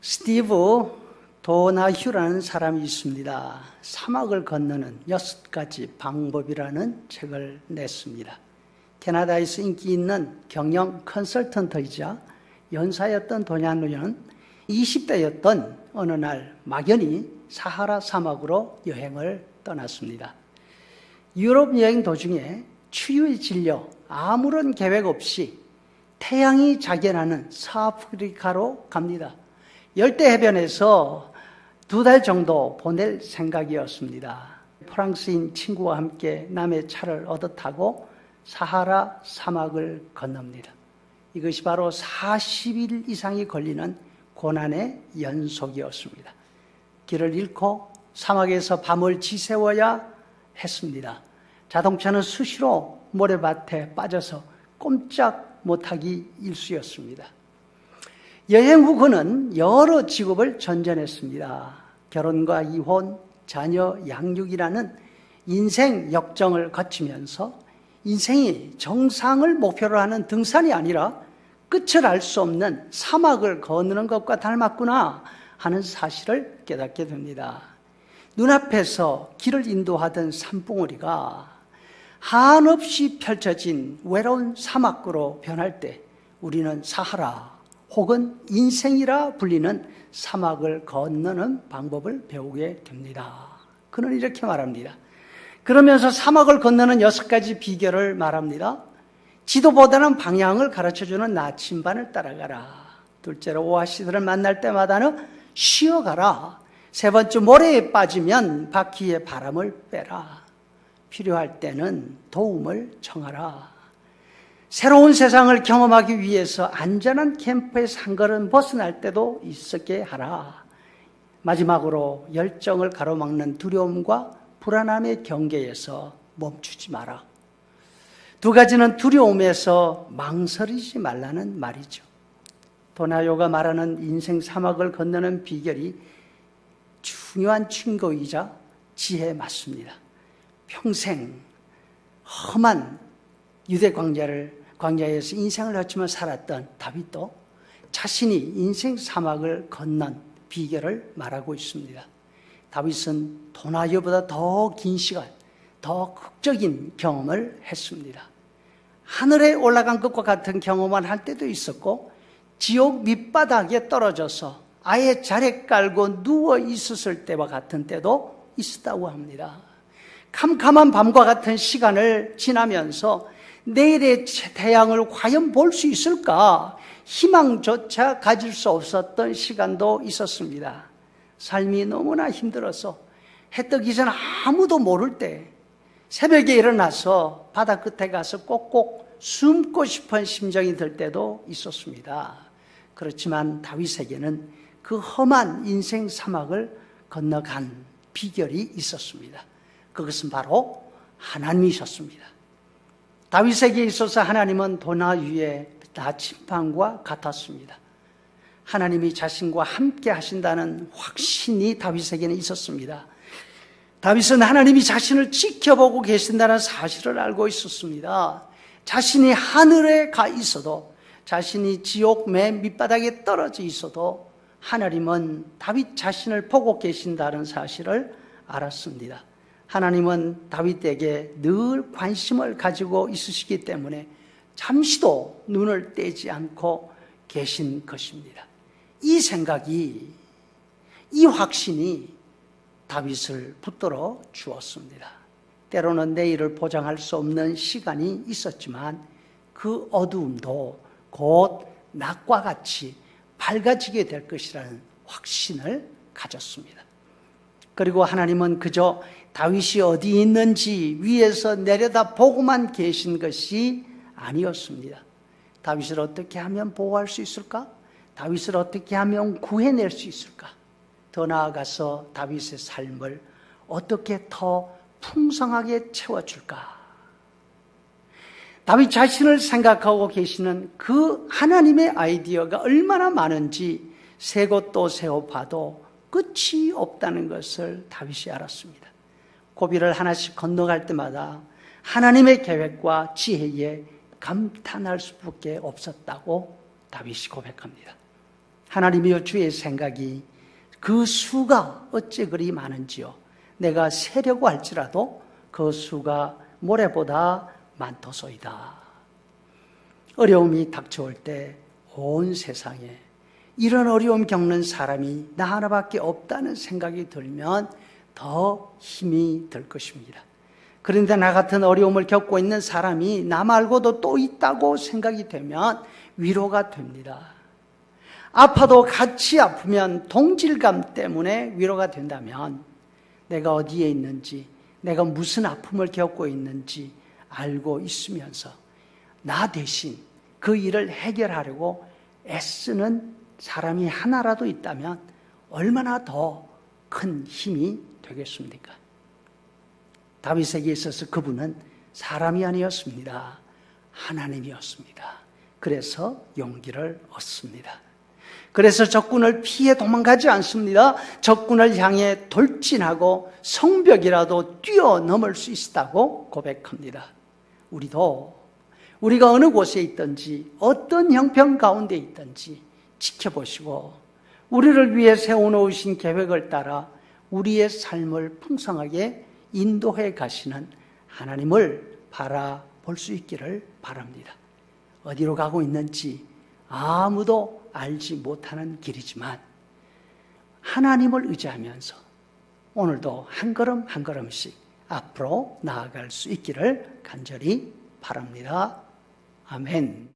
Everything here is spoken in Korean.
스티브 도나휴라는 사람이 있습니다. 사막을 건너는 6가지 방법이라는 책을 냈습니다. 캐나다에서 인기 있는 경영 컨설턴트이자 연사였던 도나휴는 20대였던 어느 날 막연히 사하라 사막으로 여행을 떠났습니다. 유럽 여행 도중에 추위에 질려 아무런 계획 없이 태양이 자견하는 서아프리카로 갑니다. 열대 해변에서 2달 정도 보낼 생각이었습니다. 프랑스인 친구와 함께 남의 차를 얻어 타고 사하라 사막을 건넙니다. 이것이 바로 40일 이상이 걸리는 고난의 연속이었습니다. 길을 잃고 사막에서 밤을 지새워야 했습니다. 자동차는 수시로 모래밭에 빠져서 꼼짝 못하기 일쑤였습니다. 여행 후 그는 여러 직업을 전전했습니다. 결혼과 이혼, 자녀 양육이라는 인생 역정을 거치면서 인생이 정상을 목표로 하는 등산이 아니라 끝을 알 수 없는 사막을 거느는 것과 닮았구나 하는 사실을 깨닫게 됩니다. 눈앞에서 길을 인도하던 산봉우리가 한없이 펼쳐진 외로운 사막으로 변할 때 우리는 사하라 혹은 인생이라 불리는 사막을 건너는 방법을 배우게 됩니다. 그는 이렇게 말합니다. 그러면서 사막을 건너는 6가지 비결을 말합니다. 지도보다는 방향을 가르쳐주는 나침반을 따라가라. 둘째로 오아시스를 만날 때마다는 쉬어가라. 세 번째, 모래에 빠지면 바퀴에 바람을 빼라. 필요할 때는 도움을 청하라. 새로운 세상을 경험하기 위해서 안전한 캠프에서 한 걸음 벗어날 때도 있었게 하라. 마지막으로 열정을 가로막는 두려움과 불안함의 경계에서 멈추지 마라. 2가지는 두려움에서 망설이지 말라는 말이죠. 도나휴가 말하는 인생 사막을 건너는 비결이 중요한 충고이자 지혜에 맞습니다. 평생 험한 유대 광야에서 인생을 바치며 살았던 다윗도 자신이 인생 사막을 건넌 비결을 말하고 있습니다. 다윗은 도나휴보다 더 긴 시간, 더 극적인 경험을 했습니다. 하늘에 올라간 것과 같은 경험을 할 때도 있었고 지옥 밑바닥에 떨어져서 아예 자리 깔고 누워 있었을 때와 같은 때도 있었다고 합니다. 캄캄한 밤과 같은 시간을 지나면서 내일의 태양을 과연 볼 수 있을까 희망조차 가질 수 없었던 시간도 있었습니다. 삶이 너무나 힘들어서 해 뜨기 전 아무도 모를 때 새벽에 일어나서 바다 끝에 가서 꼭꼭 숨고 싶은 심정이 들 때도 있었습니다. 그렇지만 다윗에게는 그 험한 인생 사막을 건너간 비결이 있었습니다. 그것은 바로 하나님이셨습니다. 다윗에게 있어서 하나님은 도나휴의 나침반과 같았습니다. 하나님이 자신과 함께 하신다는 확신이 다윗에게는 있었습니다. 다윗은 하나님이 자신을 지켜보고 계신다는 사실을 알고 있었습니다. 자신이 하늘에 가 있어도, 자신이 지옥 맨 밑바닥에 떨어져 있어도 하나님은 다윗 자신을 보고 계신다는 사실을 알았습니다. 하나님은 다윗에게 늘 관심을 가지고 있으시기 때문에 잠시도 눈을 떼지 않고 계신 것입니다. 이 생각이, 이 확신이 다윗을 붙들어 주었습니다. 때로는 내일을 보장할 수 없는 시간이 있었지만 그 어두움도 곧 낮과 같이 밝아지게 될 것이라는 확신을 가졌습니다. 그리고 하나님은 그저 다윗이 어디 있는지 위에서 내려다 보고만 계신 것이 아니었습니다. 다윗을 어떻게 하면 보호할 수 있을까? 다윗을 어떻게 하면 구해낼 수 있을까? 더 나아가서 다윗의 삶을 어떻게 더 풍성하게 채워줄까? 다윗 자신을 생각하고 계시는 그 하나님의 아이디어가 얼마나 많은지 세고 또 세어봐도 끝이 없다는 것을 다윗이 알았습니다. 고비를 하나씩 건너갈 때마다 하나님의 계획과 지혜에 감탄할 수밖에 없었다고 다윗이 고백합니다. 하나님이여 주의 생각이 그 수가 어찌 그리 많은지요. 내가 세려고 할지라도 그 수가 모래보다 많도소이다. 어려움이 닥쳐올 때 온 세상에 이런 어려움 겪는 사람이 나 하나밖에 없다는 생각이 들면 더 힘이 들 것입니다. 그런데 나 같은 어려움을 겪고 있는 사람이 나 말고도 또 있다고 생각이 되면 위로가 됩니다. 아파도 같이 아프면 동질감 때문에 위로가 된다면 내가 어디에 있는지, 내가 무슨 아픔을 겪고 있는지 알고 있으면서 나 대신 그 일을 해결하려고 애쓰는 사람이 하나라도 있다면 얼마나 더 큰 힘이 되겠습니까? 다윗에게 있어서 그분은 사람이 아니었습니다. 하나님이었습니다. 그래서 용기를 얻습니다. 그래서 적군을 피해 도망가지 않습니다. 적군을 향해 돌진하고 성벽이라도 뛰어넘을 수 있다고 고백합니다. 우리가 어느 곳에 있든지 어떤 형편 가운데 있든지 지켜보시고 우리를 위해 세워놓으신 계획을 따라 우리의 삶을 풍성하게 인도해 가시는 하나님을 바라볼 수 있기를 바랍니다. 어디로 가고 있는지 아무도 알지 못하는 길이지만 하나님을 의지하면서 오늘도 한 걸음 한 걸음씩 앞으로 나아갈 수 있기를 간절히 바랍니다. 아멘.